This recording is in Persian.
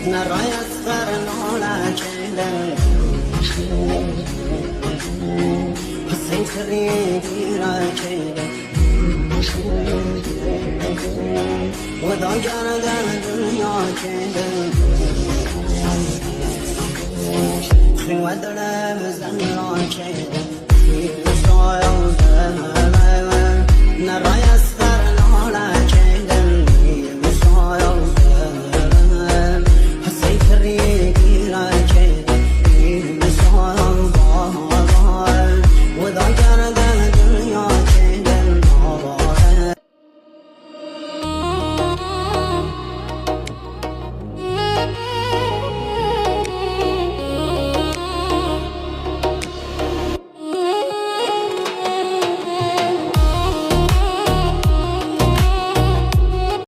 نرای اصغر نولکله حسین خریدی را کله ودا گردن دنیا کله خیوه دلم زن را کله نرای